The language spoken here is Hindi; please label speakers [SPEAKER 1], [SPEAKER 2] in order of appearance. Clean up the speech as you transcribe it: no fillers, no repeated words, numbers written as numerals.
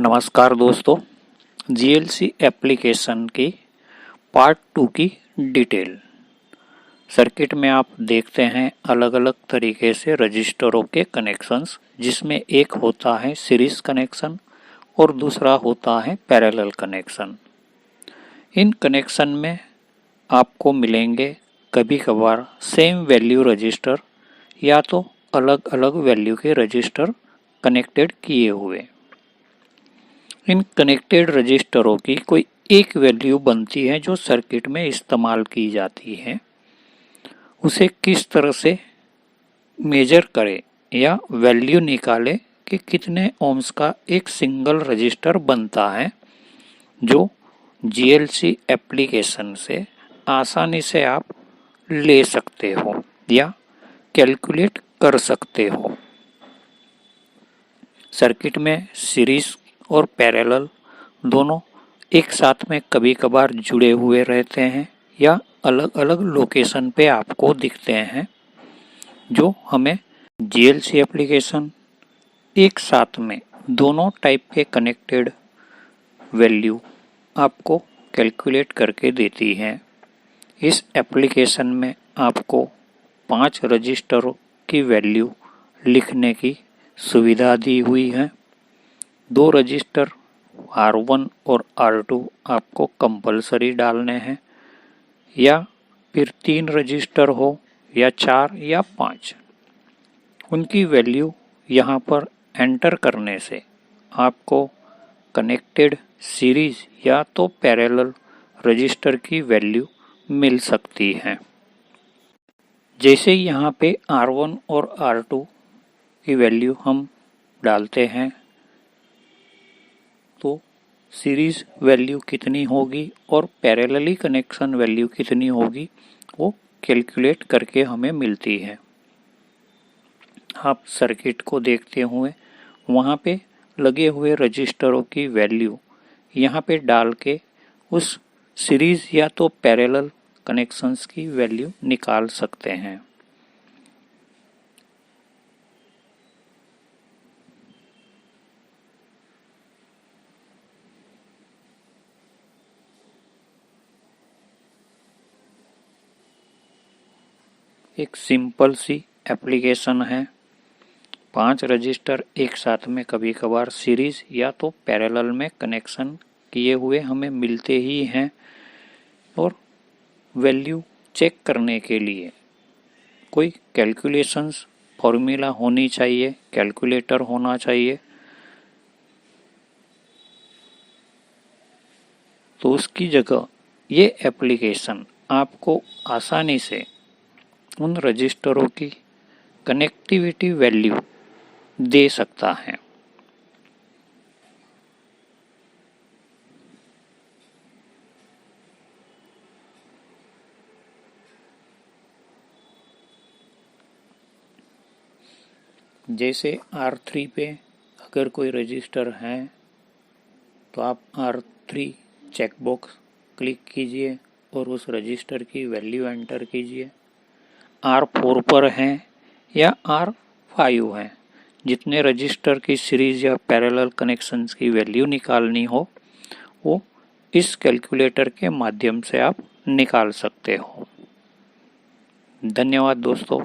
[SPEAKER 1] नमस्कार दोस्तों, जीएलसी एप्लीकेशन की पार्ट 2 की डिटेल। सर्किट में आप देखते हैं अलग अलग तरीके से रजिस्टरों के कनेक्शंस, जिसमें एक होता है सीरीज कनेक्शन और दूसरा होता है पैरेलल कनेक्शन। इन कनेक्शन में आपको मिलेंगे कभी कभार सेम वैल्यू रजिस्टर या तो अलग अलग वैल्यू के रजिस्टर कनेक्टेड किए हुए। इन कनेक्टेड रजिस्टरों की कोई एक वैल्यू बनती है जो सर्किट में इस्तेमाल की जाती है। उसे किस तरह से मेजर करें या वैल्यू निकालें कि कितने ओम्स का एक सिंगल रजिस्टर बनता है, जो जीएलसी एप्लीकेशन से आसानी से आप ले सकते हो या कैलकुलेट कर सकते हो। सर्किट में सीरीज और पैरेलल दोनों एक साथ में कभी कभार जुड़े हुए रहते हैं या अलग अलग लोकेशन पे आपको दिखते हैं, जो हमें जीएलसी एप्लीकेशन एक साथ में दोनों टाइप के कनेक्टेड वैल्यू आपको कैलकुलेट करके देती है। इस एप्लीकेशन में आपको 5 रजिस्टरों की वैल्यू लिखने की सुविधा दी हुई है। 2 रजिस्टर R1 और R2 आपको कंपलसरी डालने हैं, या फिर 3 रजिस्टर हो या 4 या 5, उनकी वैल्यू यहाँ पर एंटर करने से आपको कनेक्टेड सीरीज या तो पैरेलल रजिस्टर की वैल्यू मिल सकती है। जैसे यहाँ पे R1 और R2 की वैल्यू हम डालते हैं तो सीरीज वैल्यू कितनी होगी और पैरेलली कनेक्शन वैल्यू कितनी होगी वो कैलकुलेट करके हमें मिलती है। आप सर्किट को देखते हुए वहाँ पे लगे हुए रजिस्टरों की वैल्यू यहाँ पे डाल के उस सीरीज या तो पैरेलल कनेक्शंस की वैल्यू निकाल सकते हैं। एक सिंपल सी एप्लीकेशन है। 5 रजिस्टर एक साथ में कभी कभार सीरीज या तो पैरेलल में कनेक्शन किए हुए हमें मिलते ही हैं, और वैल्यू चेक करने के लिए कोई कैलकुलेशंस फॉर्मूला होनी चाहिए, कैलकुलेटर होना चाहिए, तो उसकी जगह ये एप्लीकेशन आपको आसानी से उन रजिस्टरों की कनेक्टिविटी वैल्यू दे सकता है। जैसे R3 पे अगर कोई रजिस्टर है तो आप R3 चेकबॉक्स क्लिक कीजिए और उस रजिस्टर की वैल्यू एंटर कीजिए। R4 पर हैं या R5 हैं, जितने रजिस्टर की सीरीज या पैरेलल कनेक्शंस की वैल्यू निकालनी हो वो इस कैलकुलेटर के माध्यम से आप निकाल सकते हो। धन्यवाद दोस्तों।